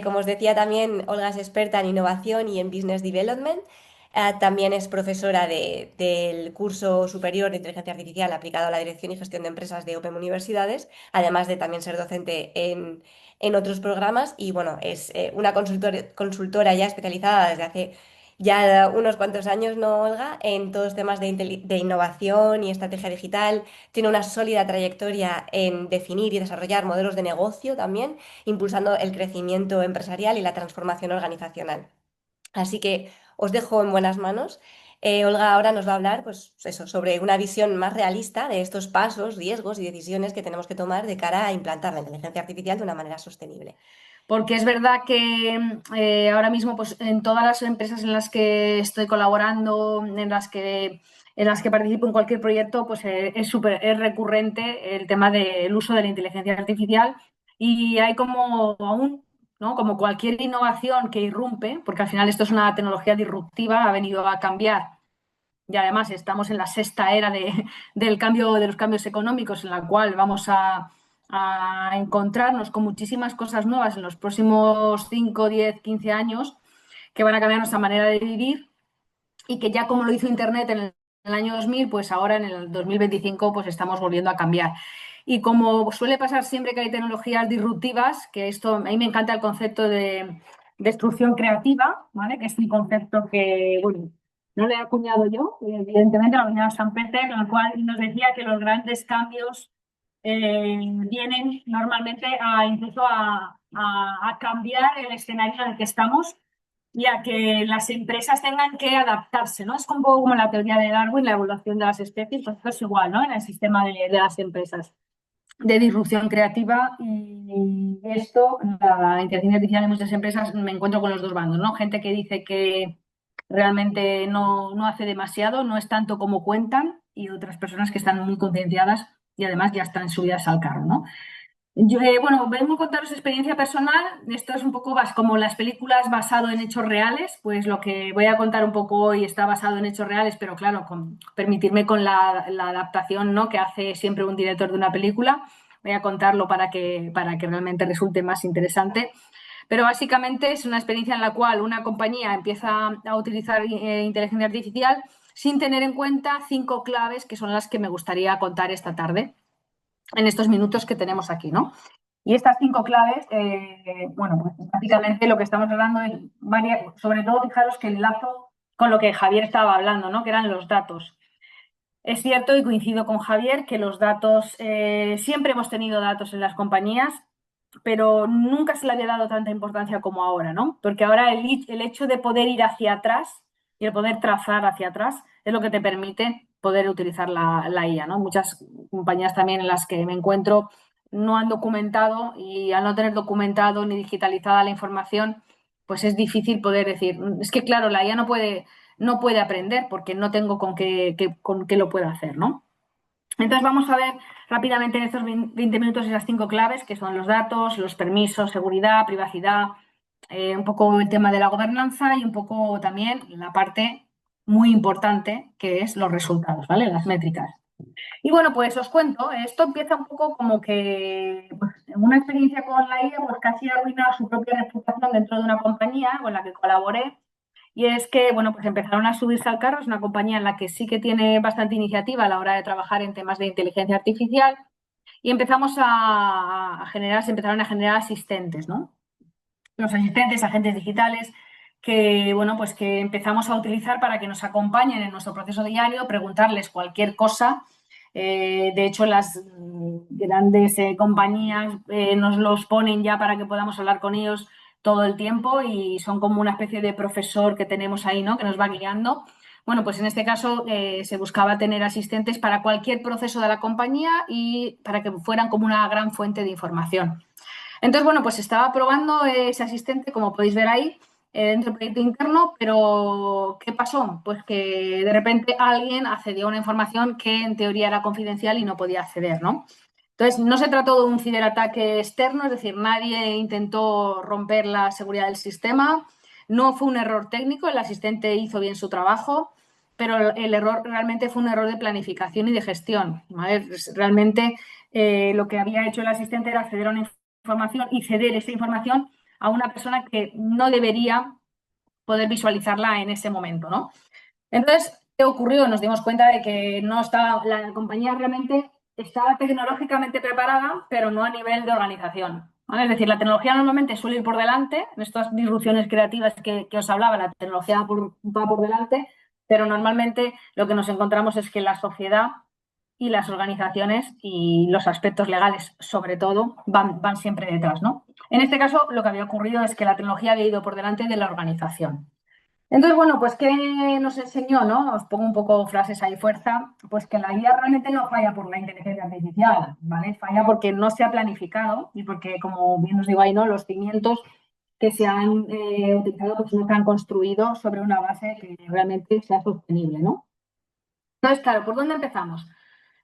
Como os decía también, Olga es experta en innovación y en business development. También es profesora del curso superior de inteligencia artificial aplicado a la dirección y gestión de empresas de Open Universidades, además de también ser docente en otros programas. Y bueno, es una consultora ya especializada desde hace ya unos cuantos años, ¿no, Olga? En todos temas de innovación y estrategia digital. Tiene una sólida trayectoria en definir y desarrollar modelos de negocio también, impulsando el crecimiento empresarial y la transformación organizacional. Así que os dejo en buenas manos. Olga ahora nos va a hablar, pues eso, sobre una visión más realista de estos pasos, riesgos y decisiones que tenemos que tomar de cara a implantar la inteligencia artificial de una manera sostenible. Porque es verdad que ahora mismo pues, en todas las empresas en las que estoy colaborando, en las que participo en cualquier proyecto, pues es recurrente el tema del uso de la inteligencia artificial y hay como aún, ¿no? Como cualquier innovación que irrumpe, porque al final esto es una tecnología disruptiva, ha venido a cambiar y además estamos en la sexta era del cambio, de los cambios económicos, en la cual vamos a encontrarnos con muchísimas cosas nuevas en los próximos 5, 10, 15 años que van a cambiar nuestra manera de vivir y que ya como lo hizo Internet en el año 2000, pues ahora en el 2025 pues estamos volviendo a cambiar. Y como suele pasar siempre que hay tecnologías disruptivas, que esto, a mí me encanta el concepto de destrucción creativa, ¿vale? Que es un concepto que, bueno, no le he acuñado yo, evidentemente lo ha acuñado Sam Peter, en el cual nos decía que los grandes cambios vienen normalmente incluso a cambiar el escenario en el que estamos y a que las empresas tengan que adaptarse, ¿no? Es un poco como la teoría de Darwin, la evolución de las especies, pues esto es igual, ¿no? En el sistema de las empresas de disrupción creativa y esto, la inteligencia artificial en muchas empresas me encuentro con los dos bandos, ¿no? Gente que dice que realmente no hace demasiado, no es tanto como cuentan y otras personas que están muy concienciadas y además ya están subidas al carro, ¿no? Bueno, vengo a contaros experiencia personal. Esto es un poco como las películas basado en hechos reales, pues lo que voy a contar un poco hoy está basado en hechos reales, pero claro, permitirme con la adaptación, ¿no? Que hace siempre un director de una película. Voy a contarlo para que realmente resulte más interesante. Pero básicamente es una experiencia en la cual una compañía empieza a utilizar inteligencia artificial sin tener en cuenta 5 claves que son las que me gustaría contar esta tarde en estos minutos que tenemos aquí, ¿no? Y estas 5 claves, bueno, pues básicamente lo que estamos hablando es sobre todo fijaros que enlazo con lo que Javier estaba hablando, ¿no? Que eran los datos. Es cierto y coincido con Javier que los datos, siempre hemos tenido datos en las compañías, pero nunca se le había dado tanta importancia como ahora, ¿no? Porque ahora el hecho de poder ir hacia atrás y el poder trazar hacia atrás es lo que te permite poder utilizar la IA, ¿no? Muchas compañías también en las que me encuentro no han documentado y al no tener documentado ni digitalizada la información, pues es difícil poder decir, es que claro, la IA no puede aprender porque no tengo con qué lo pueda hacer, ¿no? Entonces vamos a ver rápidamente en estos 20 minutos esas 5 claves, que son los datos, los permisos, seguridad, privacidad, un poco el tema de la gobernanza y un poco también la parte muy importante que es los resultados, ¿vale? Las métricas. Y bueno, pues os cuento, esto empieza un poco como que pues, en una experiencia con la IA, pues casi arruina su propia reputación dentro de una compañía con la que colaboré y es que, bueno, pues empezaron a subirse al carro. Es una compañía en la que sí que tiene bastante iniciativa a la hora de trabajar en temas de inteligencia artificial y se empezaron a generar asistentes, ¿no? Los asistentes, agentes digitales, que, bueno, pues que empezamos a utilizar para que nos acompañen en nuestro proceso diario, preguntarles cualquier cosa. De hecho, las grandes compañías nos los ponen ya para que podamos hablar con ellos todo el tiempo y son como una especie de profesor que tenemos ahí, ¿no? Que nos va guiando. Bueno, pues en este caso se buscaba tener asistentes para cualquier proceso de la compañía y para que fueran como una gran fuente de información. Entonces, bueno, pues estaba probando ese asistente, como podéis ver ahí, dentro del proyecto interno, pero ¿qué pasó? Pues que de repente alguien accedió a una información que en teoría era confidencial y no podía acceder, ¿no? Entonces, no se trató de un ciberataque externo, es decir, nadie intentó romper la seguridad del sistema, no fue un error técnico, el asistente hizo bien su trabajo, pero el error realmente fue un error de planificación y de gestión, ¿vale? Realmente lo que había hecho el asistente era acceder a una información y ceder esa información a una persona que no debería poder visualizarla en ese momento, ¿no? Entonces, ¿qué ocurrió? Nos dimos cuenta de que no estaba, la compañía realmente estaba tecnológicamente preparada, pero no a nivel de organización, ¿vale? Es decir, la tecnología normalmente suele ir por delante, en estas disrupciones creativas que os hablaba, la tecnología va por delante, pero normalmente lo que nos encontramos es que la sociedad y las organizaciones y los aspectos legales, sobre todo, van siempre detrás, ¿no? En este caso, lo que había ocurrido es que la tecnología había ido por delante de la organización. Entonces, bueno, pues ¿qué nos enseñó, no? Os pongo un poco frases ahí fuerza, pues que la IA realmente no falla por la inteligencia artificial, ¿vale? Falla porque no se ha planificado y porque, como bien os digo ahí, ¿no? Los cimientos que se han utilizado pues no se han construido sobre una base que realmente sea sostenible, ¿no? Entonces, claro, ¿por dónde empezamos?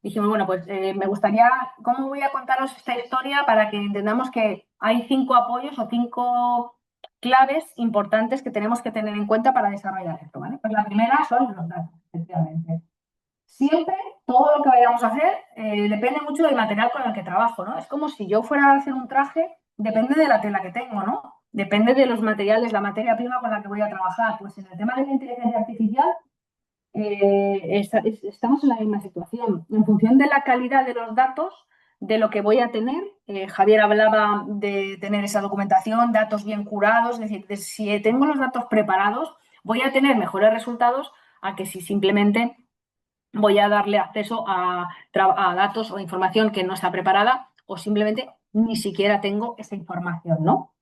Dijimos, bueno, pues me gustaría, ¿cómo voy a contaros esta historia para que entendamos que hay 5 apoyos o 5 claves importantes que tenemos que tener en cuenta para desarrollar esto, ¿vale? Pues la primera son los datos, efectivamente. Siempre todo lo que vayamos a hacer depende mucho del material con el que trabajo, ¿no? Es como si yo fuera a hacer un traje, depende de la tela que tengo, ¿no? Depende de los materiales, la materia prima con la que voy a trabajar. Pues en el tema de la inteligencia artificial estamos en la misma situación. En función de la calidad de los datos, de lo que voy a tener, Javier hablaba de tener esa documentación, datos bien curados, es decir, de si tengo los datos preparados, voy a tener mejores resultados a que si simplemente voy a darle acceso a datos o información que no está preparada o simplemente ni siquiera tengo esa información, ¿no?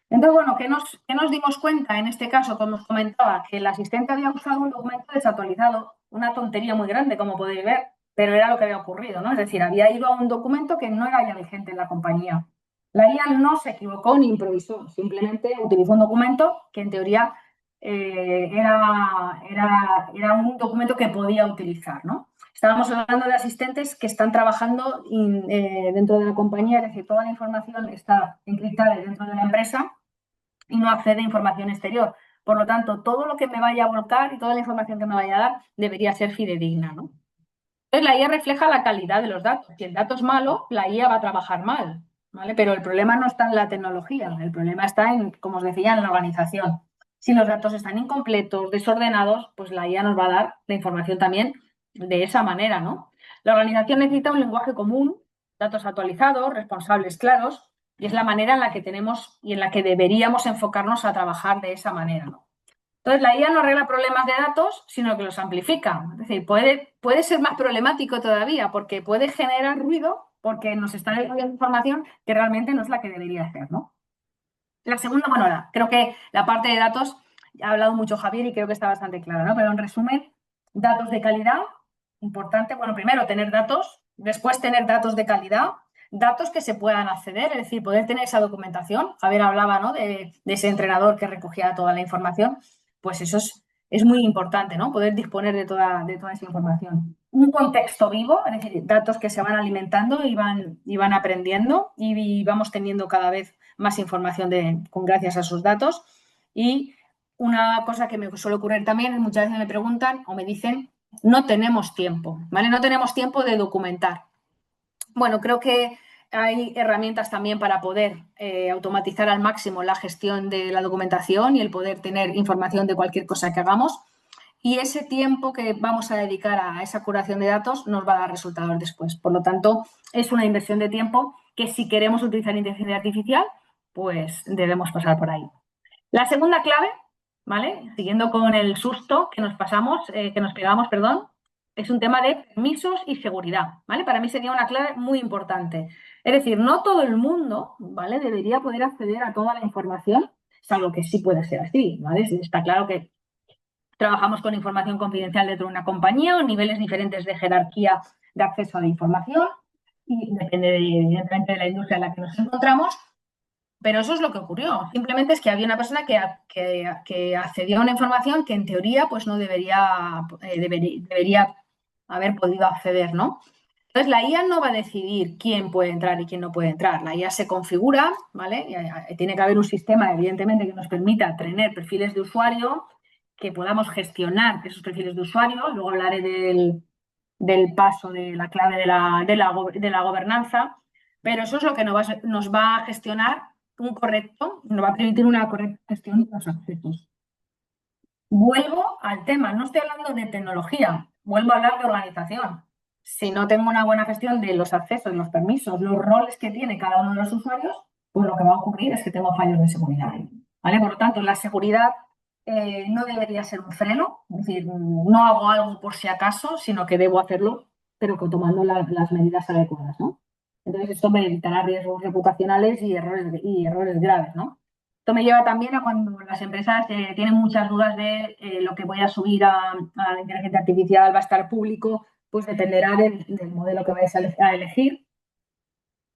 Entonces, bueno, ¿qué nos dimos cuenta en este caso? Como os comentaba, que el asistente había usado un documento desactualizado, una tontería muy grande, como podéis ver, pero era lo que había ocurrido, ¿no? Es decir, había ido a un documento que no era ya vigente en la compañía. La IA no se equivocó ni improvisó, simplemente utilizó un documento que en teoría era un documento que podía utilizar, ¿no? Estábamos hablando de asistentes que están trabajando dentro de la compañía, es decir, toda la información está encriptada dentro de la empresa y no accede a información exterior. Por lo tanto, todo lo que me vaya a volcar y toda la información que me vaya a dar debería ser fidedigna, ¿no? Entonces, la IA refleja la calidad de los datos. Si el dato es malo, la IA va a trabajar mal, ¿vale? Pero el problema no está en la tecnología, el problema está en, como os decía, en la organización. Si los datos están incompletos, desordenados, pues la IA nos va a dar la información también de esa manera, ¿no? La organización necesita un lenguaje común, datos actualizados, responsables claros, y es la manera en la que tenemos y en la que deberíamos enfocarnos a trabajar de esa manera, ¿no? Entonces, la IA no arregla problemas de datos, sino que los amplifica. Es decir, puede ser más problemático todavía porque puede generar ruido porque nos está dando información que realmente no es la que debería hacer, ¿no? La segunda, bueno, creo que la parte de datos, ha hablado mucho Javier y creo que está bastante clara, ¿no? Pero en resumen, datos de calidad, importante, bueno, primero tener datos, después tener datos de calidad, datos que se puedan acceder, es decir, poder tener esa documentación. Javier hablaba, ¿no? de ese entrenador que recogía toda la información, pues eso es muy importante, ¿no? Poder disponer de toda esa información. Un contexto vivo, es decir, datos que se van alimentando y van aprendiendo y vamos teniendo cada vez más información gracias a sus datos. Y una cosa que me suele ocurrir también es muchas veces me preguntan o me dicen, no tenemos tiempo, ¿vale? No tenemos tiempo de documentar. Bueno, creo que hay herramientas también para poder automatizar al máximo la gestión de la documentación y el poder tener información de cualquier cosa que hagamos. Y ese tiempo que vamos a dedicar a esa curación de datos nos va a dar resultados después. Por lo tanto, es una inversión de tiempo que si queremos utilizar inteligencia artificial, pues debemos pasar por ahí. La segunda clave, ¿vale? Siguiendo con el susto que nos pasamos, que nos pegamos, perdón, es un tema de permisos y seguridad, ¿vale? Para mí sería una clave muy importante. Es decir, no todo el mundo, ¿vale? Debería poder acceder a toda la información, salvo que sí puede ser así, ¿vale? Está claro que trabajamos con información confidencial dentro de una compañía o niveles diferentes de jerarquía de acceso a la información y depende evidentemente de la industria en la que nos encontramos, pero eso es lo que ocurrió. Simplemente es que había una persona que accedió a una información que en teoría pues no debería haber podido acceder, ¿no? Entonces la IA no va a decidir quién puede entrar y quién no puede entrar. La IA se configura, ¿vale? Y tiene que haber un sistema, evidentemente, que nos permita tener perfiles de usuario, que podamos gestionar esos perfiles de usuario. Luego hablaré del paso de la clave de la gobernanza, pero eso es lo que nos va a gestionar nos va a permitir una correcta gestión de los accesos. Vuelvo al tema, no estoy hablando de tecnología, vuelvo a hablar de organización. Si no tengo una buena gestión de los accesos, los permisos, los roles que tiene cada uno de los usuarios, pues lo que va a ocurrir es que tengo fallos de seguridad. ¿Vale? Por lo tanto, la seguridad no debería ser un freno, es decir, no hago algo por si acaso, sino que debo hacerlo, pero que tomando las medidas adecuadas, ¿no? Entonces, esto me evitará riesgos reputacionales y errores graves, ¿no? Esto me lleva también a cuando las empresas tienen muchas dudas de lo que voy a subir a la inteligencia artificial, va a estar público, pues dependerá del modelo que vayáis a elegir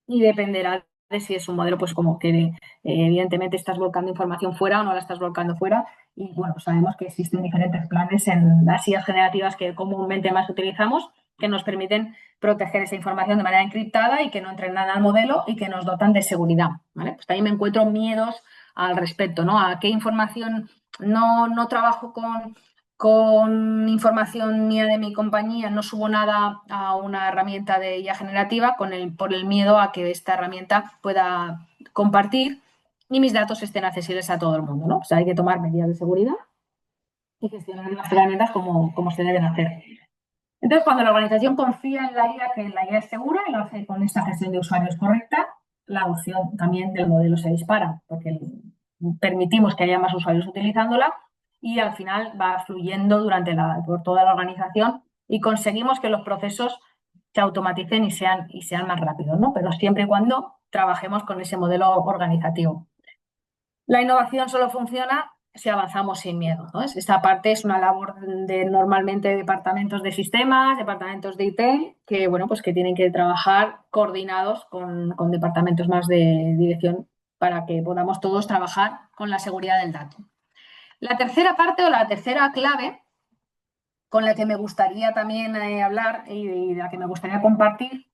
y dependerá de si es un modelo, pues como que evidentemente estás volcando información fuera o no la estás volcando fuera. Y bueno, pues sabemos que existen diferentes planes en las IAs generativas que comúnmente más utilizamos, que nos permiten proteger esa información de manera encriptada y que no entre nada al modelo y que nos dotan de seguridad. ¿Vale? Pues también me encuentro miedos al respecto, ¿no? A qué información no trabajo con información mía de mi compañía, no subo nada a una herramienta de IA generativa por el miedo a que esta herramienta pueda compartir y mis datos estén accesibles a todo el mundo, ¿no? O sea, hay que tomar medidas de seguridad y gestionar las herramientas como se deben hacer. Entonces, cuando la organización confía en la IA, que la IA es segura y lo hace con esta gestión de usuarios correcta, la opción también del modelo se dispara, porque permitimos que haya más usuarios utilizándola y al final va fluyendo por toda la organización y conseguimos que los procesos se automaticen y sean más rápidos, ¿no? Pero siempre y cuando trabajemos con ese modelo organizativo. La innovación solo funciona si avanzamos sin miedo, ¿no? Esta parte es una labor de normalmente departamentos de sistemas, departamentos de IT, que, bueno, pues que tienen que trabajar coordinados con departamentos más de dirección para que podamos todos trabajar con la seguridad del dato. La tercera parte o la tercera clave con la que me gustaría también hablar y la que me gustaría compartir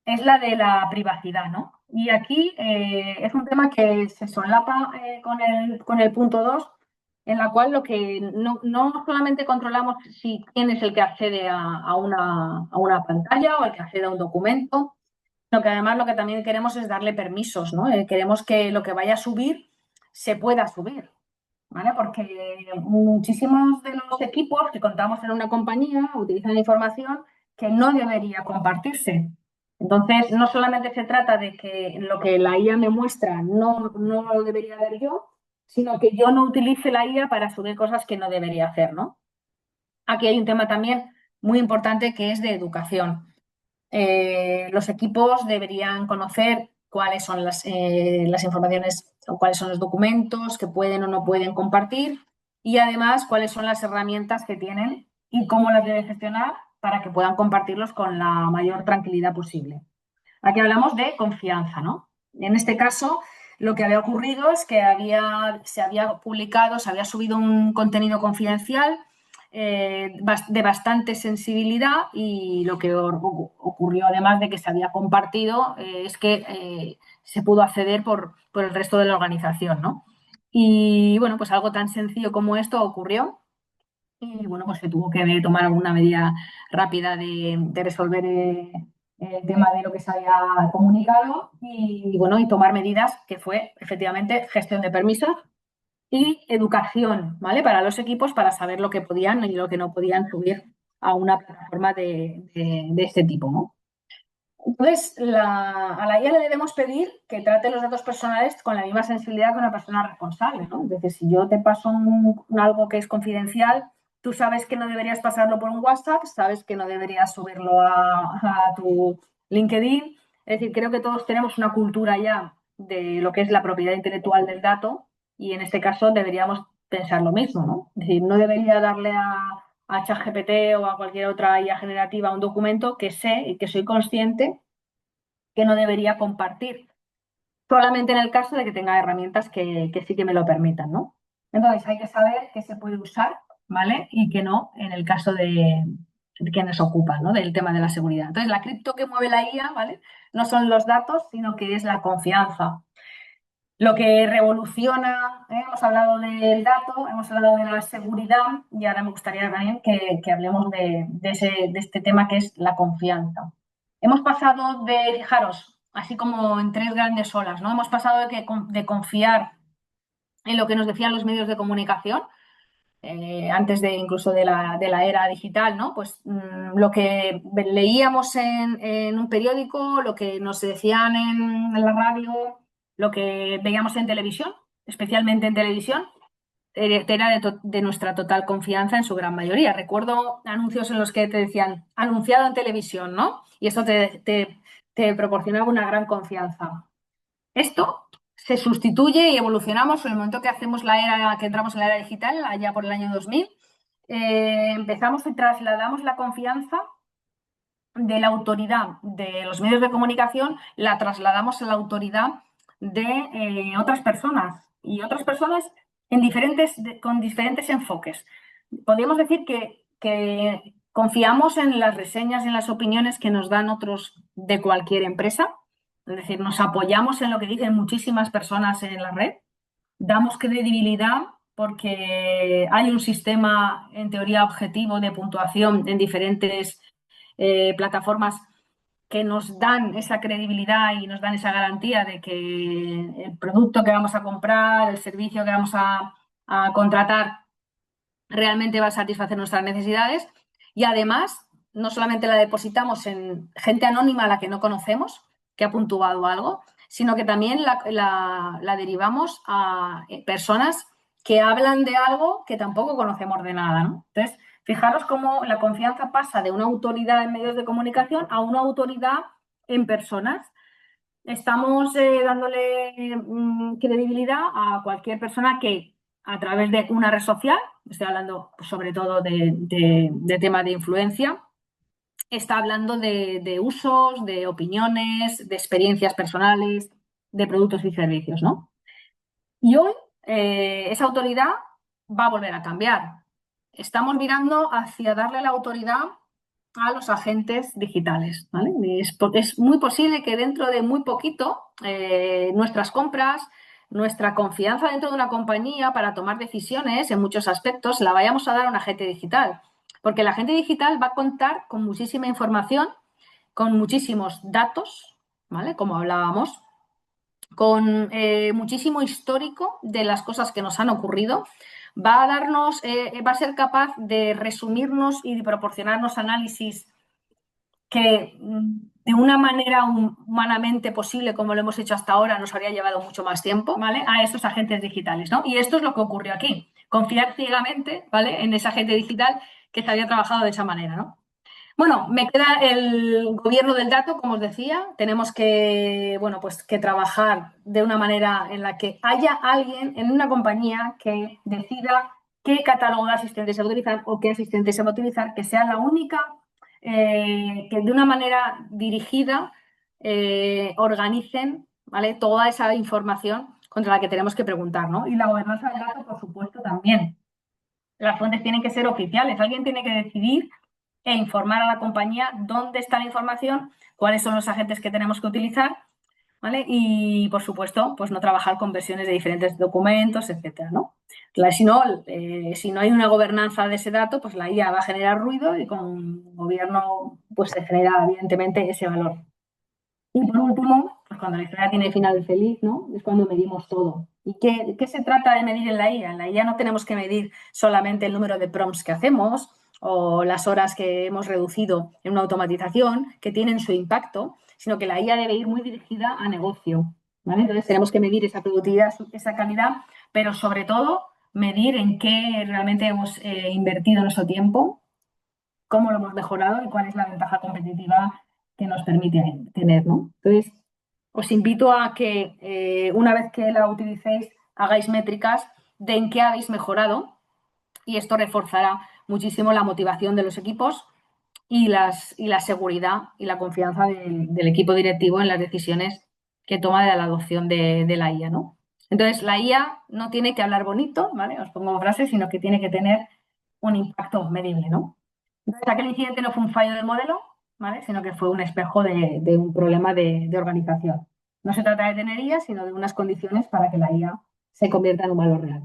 es la de la privacidad, ¿no? Y aquí es un tema que se solapa con el punto 2, en la cual lo que no solamente controlamos si quién es el que accede a una pantalla o el que accede a un documento, sino que además lo que también queremos es darle permisos, ¿no? Queremos que lo que vaya a subir se pueda subir, ¿vale? Porque muchísimos de los equipos que contamos en una compañía utilizan información que no debería compartirse. Entonces, no solamente se trata de que lo que la IA me muestra no lo debería ver yo, sino que yo no utilice la IA para subir cosas que no debería hacer, ¿no? Aquí hay un tema también muy importante que es de educación. Los equipos deberían conocer cuáles son las informaciones o cuáles son los documentos que pueden o no pueden compartir y además cuáles son las herramientas que tienen y cómo las deben gestionar para que puedan compartirlos con la mayor tranquilidad posible. Aquí hablamos de confianza, ¿no? En este caso, lo que había ocurrido es que se había publicado, se había subido un contenido confidencial de bastante sensibilidad y lo que ocurrió, además de que se había compartido, es que se pudo acceder por el resto de la organización, ¿no? Y bueno, pues algo tan sencillo como esto ocurrió y bueno, pues se tuvo que tomar alguna medida rápida de resolver el tema de lo que se había comunicado y bueno, y tomar medidas que fue efectivamente gestión de permisos y educación, ¿vale? Para los equipos para saber lo que podían y lo que no podían subir a una plataforma de este tipo, ¿no? Entonces, a la IA le debemos pedir que trate los datos personales con la misma sensibilidad que una persona responsable, ¿no? Es decir, si yo te paso algo que es confidencial, tú sabes que no deberías pasarlo por un WhatsApp, sabes que no deberías subirlo a tu LinkedIn. Es decir, creo que todos tenemos una cultura ya de lo que es la propiedad intelectual del dato y en este caso deberíamos pensar lo mismo, ¿no? Es decir, no debería darle a ChatGPT o a cualquier otra IA generativa un documento que sé y que soy consciente que no debería compartir, solamente en el caso de que tenga herramientas que sí que me lo permitan, ¿no? Entonces hay que saber qué se puede usar, ¿vale? Y qué no en el caso de que nos ocupa, ¿no? Del tema de la seguridad. Entonces la cripto que mueve la IA, ¿vale? No son los datos, sino que es la confianza. Lo que revoluciona, hemos hablado del dato, hemos hablado de la seguridad y ahora me gustaría también que hablemos de este tema que es la confianza. Hemos pasado fijaros, así como en tres grandes olas, ¿no? Hemos pasado de confiar en lo que nos decían los medios de comunicación, antes de incluso de la era digital, ¿no? Pues lo que leíamos en un periódico, lo que nos decían en la radio, lo que veíamos en televisión, especialmente en televisión, era de nuestra total confianza en su gran mayoría. Recuerdo anuncios en los que te decían anunciado en televisión, ¿no? Y eso te proporcionaba una gran confianza. Esto se sustituye y evolucionamos en el momento que hacemos que entramos en la era digital, allá por el año 2000. Empezamos y trasladamos la confianza de la autoridad de los medios de comunicación, la trasladamos a la autoridad de otras personas y otras personas con diferentes enfoques. Podríamos decir que confiamos en las reseñas y en las opiniones que nos dan otros de cualquier empresa, es decir, nos apoyamos en lo que dicen muchísimas personas en la red, damos credibilidad porque hay un sistema en teoría objetivo de puntuación en diferentes plataformas que nos dan esa credibilidad y nos dan esa garantía de que el producto que vamos a comprar, el servicio que vamos a contratar, realmente va a satisfacer nuestras necesidades. Y además, no solamente la depositamos en gente anónima a la que no conocemos, que ha puntuado algo, sino que también la derivamos a personas que hablan de algo que tampoco conocemos de nada, ¿no? Entonces, fijaros cómo la confianza pasa de una autoridad en medios de comunicación a una autoridad en personas. Estamos dándole credibilidad a cualquier persona que a través de una red social, estoy hablando pues, sobre todo de tema de influencia, está hablando de usos, de opiniones, de experiencias personales, de productos y servicios, ¿no? Y hoy esa autoridad va a volver a cambiar. Estamos mirando hacia darle la autoridad a los agentes digitales, ¿vale? Es muy posible que dentro de muy poquito nuestras compras, nuestra confianza dentro de una compañía para tomar decisiones en muchos aspectos la vayamos a dar a un agente digital, porque el agente digital va a contar con muchísima información, con muchísimos datos, ¿vale? Como hablábamos, con muchísimo histórico de las cosas que nos han ocurrido, va a ser capaz de resumirnos y de proporcionarnos análisis que de una manera humanamente posible, como lo hemos hecho hasta ahora, nos habría llevado mucho más tiempo, ¿vale? A esos agentes digitales, ¿no? Y esto es lo que ocurrió aquí. Confiar ciegamente, ¿vale? En ese agente digital que se había trabajado de esa manera, ¿no? Bueno, me queda el gobierno del dato, como os decía. Tenemos que, bueno, pues que trabajar de una manera en la que haya alguien en una compañía que decida qué catálogo de asistentes se va a utilizar o qué asistentes se va a utilizar, que sea la única, que de una manera dirigida organicen, ¿vale? Toda esa información contra la que tenemos que preguntar, ¿no? Y la gobernanza del dato, por supuesto, también. Las fuentes tienen que ser oficiales. Alguien tiene que decidir e informar a la compañía dónde está la información, cuáles son los agentes que tenemos que utilizar, ¿vale? Y, por supuesto, pues no trabajar con versiones de diferentes documentos, etcétera, ¿no? Si no hay una gobernanza de ese dato, pues la IA va a generar ruido y con gobierno pues se genera evidentemente ese valor. Y por último, pues cuando la historia tiene final feliz, ¿no? Es cuando medimos todo. ¿Y qué se trata de medir en la IA? En la IA no tenemos que medir solamente el número de prompts que hacemos o las horas que hemos reducido en una automatización que tienen su impacto, sino que la IA debe ir muy dirigida a negocio, ¿vale? Entonces tenemos que medir esa productividad, esa calidad, pero sobre todo medir en qué realmente hemos invertido nuestro tiempo, cómo lo hemos mejorado y cuál es la ventaja competitiva que nos permite tener, ¿no? Entonces, os invito a que una vez que la utilicéis, hagáis métricas de en qué habéis mejorado y esto reforzará muchísimo la motivación de los equipos y la seguridad y la confianza del equipo directivo en las decisiones que toma de la adopción de la IA, ¿no? Entonces, la IA no tiene que hablar bonito, ¿vale? Os pongo frases, sino que tiene que tener un impacto medible, ¿no? Entonces, aquel incidente no fue un fallo del modelo, ¿vale? Sino que fue un espejo de un problema de organización. No se trata de tener IA, sino de unas condiciones para que la IA se convierta en un valor real.